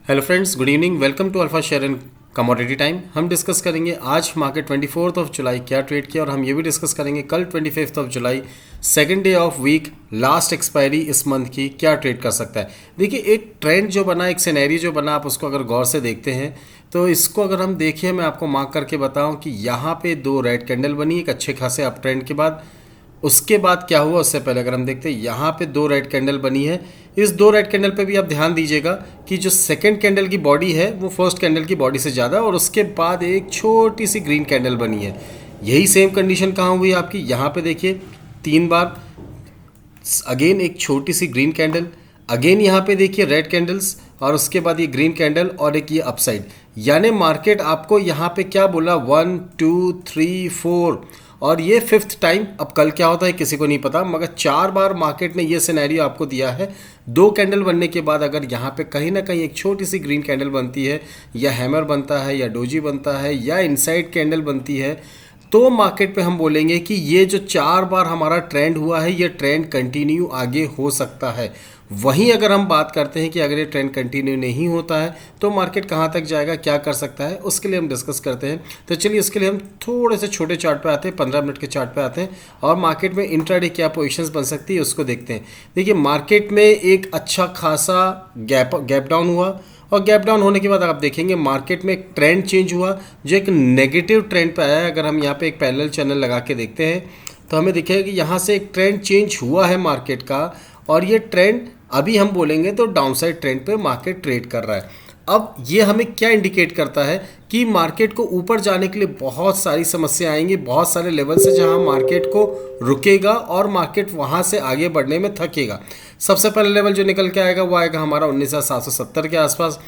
Hello friends, good evening. Welcome to Alpha Share and Commodity Time. हम discuss करेंगे आज market 24 जुलाई क्या trade किया, और हम ये भी डिस्कस करेंगे कल 25 जुलाई second day of week, last expiry इस मंथ की, क्या ट्रेड कर सकता है। देखिए, एक ट्रेंड जो बना, एक सिनेरियो जो बना, आप उसको अगर गौर से देखते हैं तो इसको अगर हम देखें, मैं आपको मार्क करके बताऊं कि यहाँ पे दो रेड कैंडल बनी एक अच्छे खासे अप ट्रेंड के बाद। उसके बाद क्या हुआ, उससे पहले अगर हम देखते हैं, यहाँ पे दो रेड कैंडल बनी है। इस दो रेड कैंडल पे भी आप ध्यान दीजिएगा कि जो सेकंड कैंडल की बॉडी है वो फर्स्ट कैंडल की बॉडी से ज़्यादा, और उसके बाद एक छोटी सी ग्रीन कैंडल बनी है। यही सेम कंडीशन कहाँ हुई आपकी, यहाँ पे देखिए 3 बार अगेन एक छोटी सी ग्रीन कैंडल, अगेन यहाँ पे देखिए रेड कैंडल्स, और उसके बाद ये ग्रीन कैंडल और एक ये अपसाइड। यानी मार्केट आपको यहाँ पे क्या बोला, 1 2 3 4, और ये फिफ्थ टाइम। अब कल क्या होता है किसी को नहीं पता, मगर 4 बार मार्केट ने ये सिनेरियो आपको दिया है। दो कैंडल बनने के बाद अगर यहाँ पे कहीं ना कहीं एक छोटी सी ग्रीन कैंडल बनती है, या हैमर बनता है, या डोजी बनता है, या इनसाइड कैंडल बनती है, तो मार्केट पे हम बोलेंगे कि ये जो 4 बार हमारा ट्रेंड हुआ है, ये ट्रेंड कंटिन्यू आगे हो सकता है। वहीं अगर हम बात करते हैं कि अगर ये ट्रेंड कंटिन्यू नहीं होता है तो मार्केट कहाँ तक जाएगा, क्या कर सकता है, उसके लिए हम डिस्कस करते हैं। तो चलिए, इसके लिए हम थोड़े से छोटे चार्ट पे आते हैं, 15 मिनट के चार्ट पे आते हैं, और मार्केट में इंट्राडे क्या पोजीशंस बन सकती है उसको देखते हैं। देखिए, मार्केट में एक अच्छा खासा गैप डाउन हुआ, और गैप डाउन होने के बाद आप देखेंगे मार्केट में एक ट्रेंड चेंज हुआ, जो एक नेगेटिव ट्रेंड पे आया है। अगर हम यहाँ पे एक पैरेलल चैनल लगा के देखते हैं तो हमें दिखेगा कि यहाँ से एक ट्रेंड चेंज हुआ है मार्केट का, और ये ट्रेंड अभी हम बोलेंगे तो डाउनसाइड ट्रेंड पे मार्केट ट्रेड कर रहा है। अब ये हमें क्या इंडिकेट करता है कि मार्केट को ऊपर जाने के लिए बहुत सारी समस्या आएंगी, बहुत सारे लेवल से जहां मार्केट को रुकेगा और मार्केट वहां से आगे बढ़ने में थकेगा। सबसे पहला लेवल जो निकल के आएगा वो आएगा हमारा 19,770 के आसपास।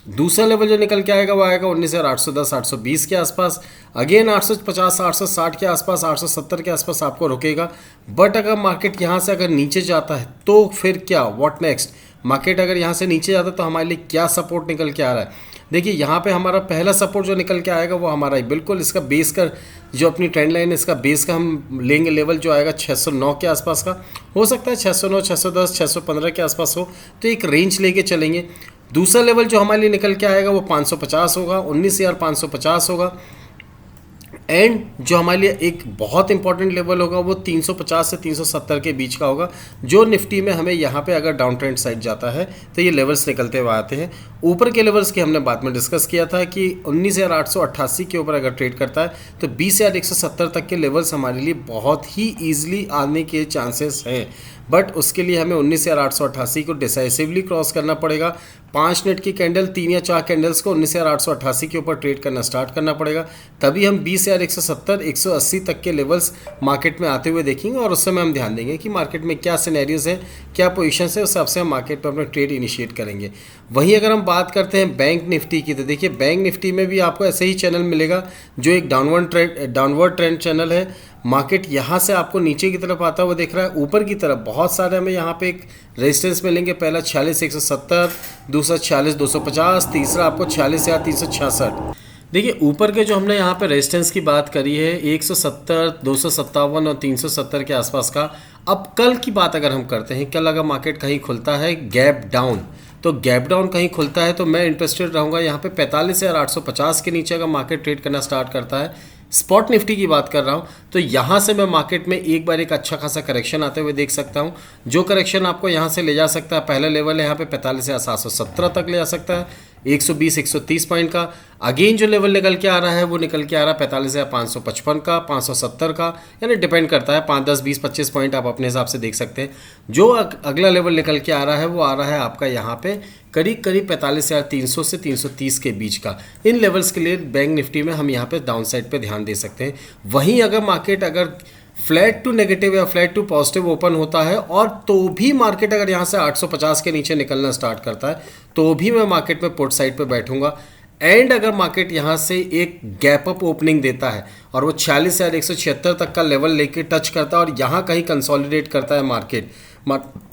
दूसरा लेवल जो निकल के आएगा वो आएगा 19,810 820 के आसपास। अगेन 850 860 के आसपास, 870 के आसपास आपको रुकेगा। बट अगर मार्केट यहाँ से अगर नीचे जाता है तो फिर क्या, व्हाट नेक्स्ट। मार्केट अगर यहाँ से नीचे जाता है तो हमारे लिए क्या सपोर्ट निकल के आ रहा है। देखिए, यहाँ पे हमारा पहला सपोर्ट जो निकल के आएगा वो हमारा ही बिल्कुल इसका बेस का, जो अपनी ट्रेंड लाइन है इसका बेस का हम लेंगे लेवल, जो आएगा 609 के आसपास का। हो सकता है 609 610 615 के आसपास हो, तो एक रेंज लेके चलेंगे। दूसरा लेवल जो हमारे लिए निकल के आएगा वो 550 होगा, 19,550 होगा। एंड जो हमारे लिए एक बहुत इंपॉर्टेंट लेवल होगा वो 350 से 370 के बीच का होगा, जो निफ्टी में हमें यहाँ पे अगर डाउन ट्रेंड साइड जाता है तो ये लेवल्स निकलते हुए आते हैं। ऊपर के लेवल्स की हमने बाद में डिस्कस किया था कि 19,888 के ऊपर अगर ट्रेड करता है तो 20,170 तक के लेवल्स हमारे लिए बहुत ही ईजिली आने के चांसेस हैं। बट उसके लिए हमें 19,888 को डिसाइसिवली क्रॉस करना पड़ेगा। 5 मिनट की कैंडल, 3 या 4 कैंडल्स को 19,888 के ऊपर ट्रेड करना स्टार्ट करना पड़ेगा, तभी हम 20,170 180 तक के लेवल्स मार्केट में आते हुए देखेंगे। और उस समय हम ध्यान देंगे कि मार्केट में क्या सिनेरियोज हैं, क्या पोजीशंस है, उस हिसाब से हम मार्केट पर अपना ट्रेड इनिशिएट करेंगे। वहीं अगर हम बात करते हैं बैंक निफ्टी की, तो देखिए बैंक निफ्टी में भी आपको ऐसे ही चैनल मिलेगा, जो एक डाउनवर्ड ट्रेंड चैनल है। मार्केट यहाँ से आपको नीचे की तरफ आता हुआ दिख रहा है, ऊपर की तरफ बहुत सारे हमें यहाँ पे एक रेजिस्टेंस मिलेंगे। पहला 46,170, दूसरा 46,250, तीसरा आपको 46,366। देखिए, ऊपर के जो हमने यहाँ पे रेजिस्टेंस की बात करी है 170, 257 और 370 के आसपास का। अब कल की बात अगर हम करते हैं, कल अगर मार्केट कहीं खुलता है गैप डाउन, तो गैप डाउन कहीं खुलता है तो मैं इंटरेस्टेड रहूँगा यहाँ पे 45,850 के नीचे अगर मार्केट ट्रेड करना स्टार्ट करता है। स्पॉट निफ्टी की बात कर रहा हूँ तो यहाँ से मैं मार्केट में एक बार एक अच्छा खासा करेक्शन आते हुए देख सकता हूँ, जो करेक्शन आपको यहाँ से ले जा सकता है। पहला लेवल है यहाँ पे 45,717 तक ले जा सकता है, 120 130 पॉइंट का। अगेन जो लेवल निकल के आ रहा है वो निकल के आ रहा है 45,555 का, 570 का, यानी डिपेंड करता है 5 10 20 25 पॉइंट आप अपने हिसाब से देख सकते हैं। जो अगला लेवल निकल के आ रहा है वो आ रहा है आपका यहाँ पे करीब 45,300 से 330 के बीच का। इन लेवल्स के लिए बैंक निफ्टी में हम यहाँ पे डाउन साइड पे ध्यान दे सकते हैं। वहीं अगर मार्केट अगर फ्लैट टू नेगेटिव या फ्लैट टू पॉजिटिव ओपन होता है, और तो भी मार्केट अगर यहाँ से 850 के नीचे निकलना स्टार्ट करता है, तो भी मैं मार्केट में पुट साइड पे बैठूंगा। एंड अगर मार्केट यहाँ से एक गैप अप ओपनिंग देता है और वो 46,176 तक का लेवल लेके टच करता है और यहाँ कहीं कंसोलिडेट करता है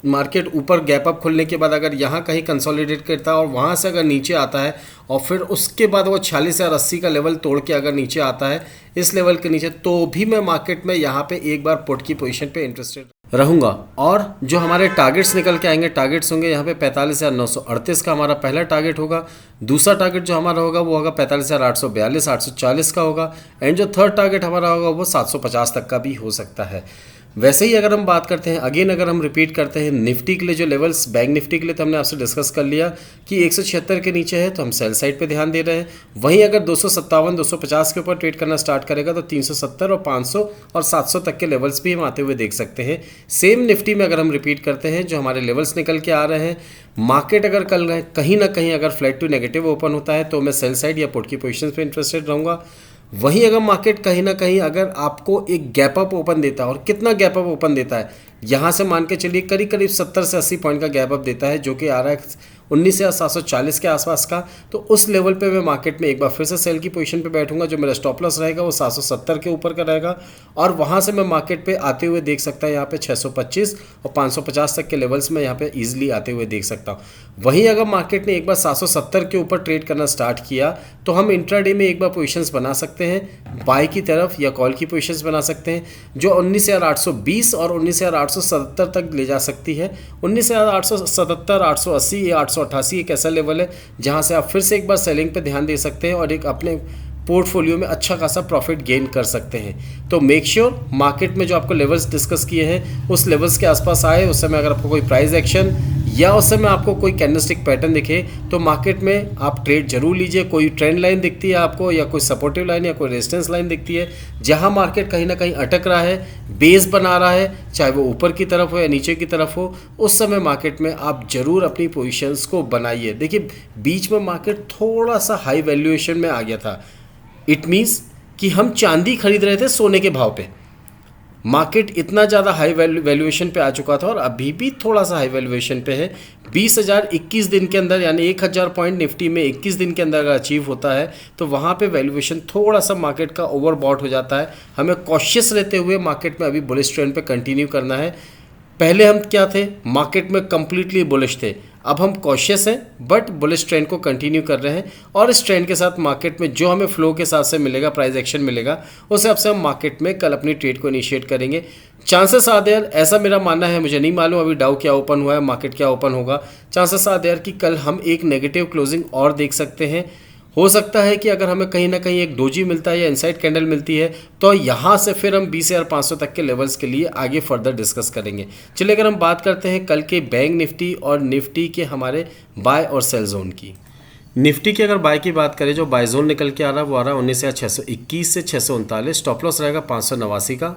मार्केट ऊपर गैप अप खुलने के बाद अगर यहाँ कहीं कंसोलिडेट करता है और वहाँ से अगर नीचे आता है और फिर उसके बाद वो 46,080 का लेवल तोड़ के अगर नीचे आता है इस लेवल के नीचे, तो भी मैं मार्केट में यहाँ पे एक बार पुट की पोजीशन पे इंटरेस्टेड। रहूँगा। और जो हमारे टारगेट्स निकल के आएंगे, टारगेट्स होंगे यहाँ पे 45,938 का हमारा पहला टारगेट होगा। दूसरा टारगेट जो हमारा होगा वो होगा 45,842, 840 का होगा। एंड जो थर्ड टारगेट हमारा होगा वो 750 तक का भी हो सकता है। वैसे ही अगर हम बात करते हैं, अगेन अगर हम रिपीट करते हैं निफ्टी के लिए जो लेवल्स, बैंक निफ्टी के लिए तो हमने आपसे डिस्कस कर लिया कि 176 के नीचे है तो हम सेल साइड पे ध्यान दे रहे हैं। वहीं अगर 257, 250 के ऊपर ट्रेड करना स्टार्ट करेगा तो 370 और 500 और 700 तक के लेवल्स भी हम आते हुए देख सकते हैं। सेम निफ्टी में अगर हम रिपीट करते हैं जो हमारे लेवल्स निकल के आ रहे हैं, मार्केट अगर कल कहीं ना कहीं अगर फ्लैट टू नेगेटिव ओपन होता है तो मैं सेल साइड या पुट की पोजीशन पे इंटरेस्टेड रहूँगा। वहीं अगर मार्केट कहीं ना कहीं अगर आपको एक गैप अप ओपन देता है, और कितना गैप अप ओपन देता है, यहाँ से मान के चलिए करीब करीब 70 से 80 पॉइंट का गैप अप देता है, जो कि आ रहा है 19,740 के आसपास का, तो उस लेवल पे मैं मार्केट में एक बार फिर से सेल की पोजीशन पे बैठूंगा। जो मेरा स्टॉप लॉस रहेगा वो 770 के ऊपर का रहेगा, और वहाँ से मैं मार्केट पे आते हुए देख सकता है यहाँ पे 625 और 550 तक के लेवल्स में यहाँ पे ईजिली आते हुए देख सकता हूँ। वहीं अगर मार्केट ने एक बार 770 के ऊपर ट्रेड करना स्टार्ट किया तो हम इंट्राडे में एक बार पोजीशंस बना सकते हैं, बाय की तरफ या कॉल की पोजीशंस बना सकते हैं, जो 19,820 और 19,870 तक ले जा सकती है। 19,870, 880 या 888 एक ऐसा लेवल है जहां से आप फिर से एक बार सेलिंग पे ध्यान दे सकते हैं और एक अपने पोर्टफोलियो में अच्छा खासा प्रॉफिट गेन कर सकते हैं। तो मेक श्योर मार्केट में जो आपको लेवल्स डिस्कस किए हैं उस लेवल्स के आसपास आए। उस समय अगर आपको कोई प्राइस एक्शन या उस समय आपको कोई कैंडलस्टिक पैटर्न दिखे तो मार्केट में आप ट्रेड जरूर लीजिए। कोई ट्रेंड लाइन दिखती है आपको, या कोई सपोर्टिव लाइन या कोई रेजिस्टेंस लाइन दिखती है जहां मार्केट कहीं ना कहीं अटक रहा है, बेस बना रहा है, चाहे वो ऊपर की तरफ हो या नीचे की तरफ हो, उस समय मार्केट में आप जरूर अपनी पोजीशंस को बनाइए। देखिए बीच में मार्केट थोड़ा सा हाई वैल्यूएशन में आ गया था। इट मीन्स कि हम चांदी खरीद रहे थे सोने के भाव पे, मार्केट इतना ज़्यादा हाई वैल्यूएशन पे आ चुका था और अभी भी थोड़ा सा हाई वैल्यूएशन पे है। 20,000 21 दिन के अंदर, यानी 1,000 पॉइंट निफ्टी में 21 दिन के अंदर अगर अचीव होता है तो वहाँ पे वैल्यूएशन थोड़ा सा मार्केट का ओवरबॉट हो जाता है। हमें कॉशियस रहते हुए मार्केट में अभी बुलिश ट्रेंड पे कंटिन्यू करना है। पहले हम क्या थे, मार्केट में कंप्लीटली बुलिश थे, अब हम कॉशियस हैं बट बुलिश ट्रेंड को कंटिन्यू कर रहे हैं। और इस ट्रेंड के साथ मार्केट में जो हमें फ्लो के साथ से मिलेगा, प्राइस एक्शन मिलेगा, उस हिसाब से हम मार्केट में कल अपनी ट्रेड को इनिशिएट करेंगे। चांसेस आर देयर, ऐसा मेरा मानना है, मुझे नहीं मालूम अभी डाउ क्या ओपन हुआ है, मार्केट क्या ओपन होगा। चांसेस आर देयर कि कल हम एक नेगेटिव क्लोजिंग और देख सकते हैं। हो सकता है कि अगर हमें कहीं ना कहीं एक डोजी मिलता है या इनसाइड कैंडल मिलती है तो यहाँ से फिर हम 20,500 तक के लेवल्स के लिए आगे फर्दर डिस्कस करेंगे। चलिए अगर हम बात करते हैं कल के बैंक निफ्टी और निफ्टी के हमारे बाय और सेल जोन की। निफ्टी की अगर बाय की बात करें, जो बाय जोन निकल के आ रहा है वो आ रहा है 19,621 से 639। स्टॉप लॉस रहेगा 589 का।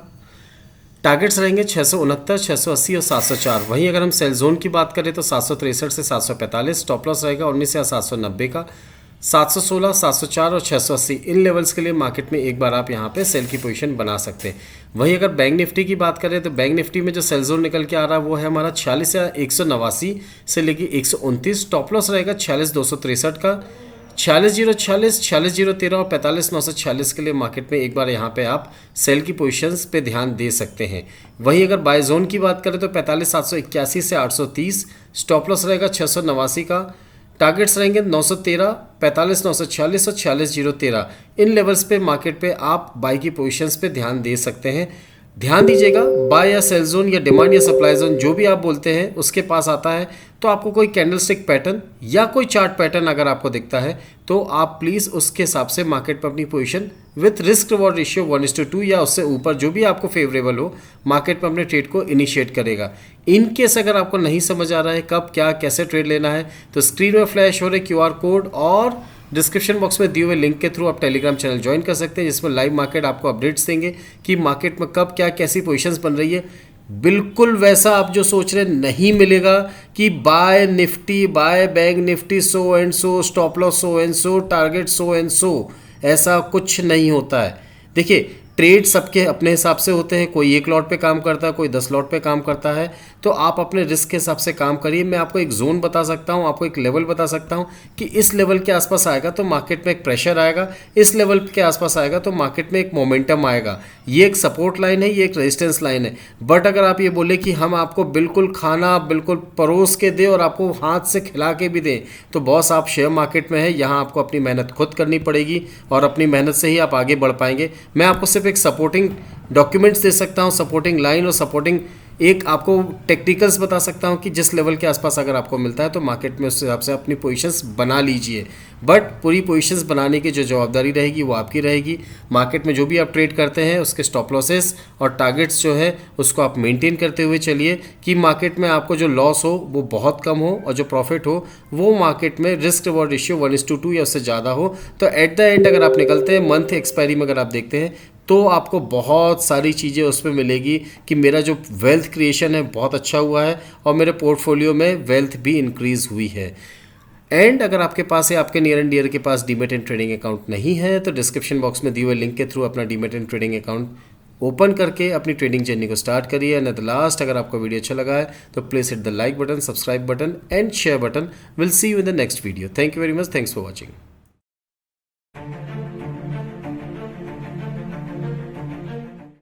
टारगेट्स रहेंगे 669, 680 और 704। वहीं अगर हम सेल जोन की बात करें तो 763 से 745। स्टॉप लॉस रहेगा 19,790 का। 716, 704 और 680 इन लेवल्स के लिए मार्केट में एक बार आप यहाँ पे सेल की पोजीशन बना सकते हैं। वहीं अगर बैंक निफ्टी की बात करें तो बैंक निफ्टी में जो सेल जोन निकल के आ रहा है वो है हमारा 46,189 से लेके 129। स्टॉप लॉस रहेगा 46,263 का। 46,046, 46,013 और 45,946 के लिए मार्केट में एक बार यहाँ पे आप सेल की पोजीशंस पे ध्यान दे सकते हैं। वहीं अगर बाय जोन की बात करें तो 45,781 से 830। स्टॉप लॉस रहेगा 689 का। टारगेट्स रहेंगे 913, 45,946 और 46,013। इन लेवल्स पे मार्केट पे आप बाय की पोजीशंस पे ध्यान दे सकते हैं। ध्यान दीजिएगा, बाय या सेल जोन या डिमांड या सप्लाई जोन जो भी आप बोलते हैं उसके पास आता है तो आपको कोई कैंडलस्टिक पैटर्न या कोई चार्ट पैटर्न अगर आपको दिखता है तो आप प्लीज़ उसके हिसाब से मार्केट पर अपनी position with risk reward ratio 1:2 या उससे ऊपर जो भी आपको फेवरेबल हो मार्केट पर अपने ट्रेड को इनिशिएट करेगा। इन केस अगर आपको नहीं समझ आ रहा है कब क्या कैसे ट्रेड लेना है तो स्क्रीन में फ्लैश हो रहे QR कोड और डिस्क्रिप्शन बॉक्स में दिए हुए लिंक के थ्रू आप टेलीग्राम चैनल ज्वाइन कर सकते हैं, जिसमें लाइव मार्केट आपको अपडेट्स देंगे कि मार्केट में कब क्या कैसी पोजीशंस बन रही है। बिल्कुल वैसा आप जो सोच रहे नहीं मिलेगा कि buy Nifty, buy Bank Nifty so and so, stop loss so and so, target so and so, ऐसा कुछ नहीं होता है। देखिए ट्रेड सबके अपने हिसाब से होते हैं, कोई 1 लॉट पे काम करता है, कोई 10 लॉट पे काम करता है, तो आप अपने रिस्क के हिसाब से काम करिए। मैं आपको एक जोन बता सकता हूँ, आपको एक लेवल बता सकता हूँ कि इस लेवल के आसपास आएगा तो मार्केट में एक प्रेशर आएगा, इस लेवल के आसपास आएगा तो मार्केट में एक मोमेंटम आएगा। ये एक सपोर्ट लाइन है, ये एक रेजिस्टेंस लाइन है। बट अगर आप ये बोले कि हम आपको बिल्कुल खाना बिल्कुल परोस के दें और आपको हाथ से खिला के भी दें तो बॉस आप शेयर मार्केट में है, यहाँ आपको अपनी मेहनत खुद करनी पड़ेगी और अपनी मेहनत से ही आप आगे बढ़ पाएंगे। मैं आपको सिर्फ एक सपोर्टिंग डॉक्यूमेंट्स दे सकता हूँ, सपोर्टिंग लाइन और सपोर्टिंग एक आपको टेक्निकल्स बता सकता हूँ कि जिस लेवल के आसपास अगर आपको मिलता है तो मार्केट में उस हिसाब से अपनी पोजीशंस बना लीजिए, बट पूरी पोजीशंस बनाने की जो जवाबदारी रहेगी वो आपकी रहेगी। मार्केट में जो भी आप ट्रेड करते हैं उसके स्टॉप लॉसेस और टारगेट्स जो है उसको आप मेंटेन करते हुए चलिए कि मार्केट में आपको जो लॉस हो वो बहुत कम हो और जो प्रॉफिट हो वो मार्केट में रिस्क रिवॉर्ड रेशियो 1:2 या उससे ज़्यादा हो। तो एट द एंड अगर आप निकलते हैं मंथ एक्सपायरी में अगर आप देखते हैं तो आपको बहुत सारी चीज़ें उसमें मिलेगी कि मेरा जो वेल्थ क्रिएशन है बहुत अच्छा हुआ है और मेरे पोर्टफोलियो में वेल्थ भी इंक्रीज़ हुई है। एंड अगर आपके पास है, आपके नियर एंड डियर के पास डीमेट एंड ट्रेडिंग अकाउंट नहीं है तो डिस्क्रिप्शन बॉक्स में दिए हुए लिंक के थ्रू अपना demat and trading account open करके अपनी ट्रेडिंग जर्नी को स्टार्ट करिए। एंड एट द लास्ट, अगर आपको वीडियो अच्छा लगा है तो please hit the like button, subscribe button and share button. Will see you in the next video. Thank you very much. Thanks for watching.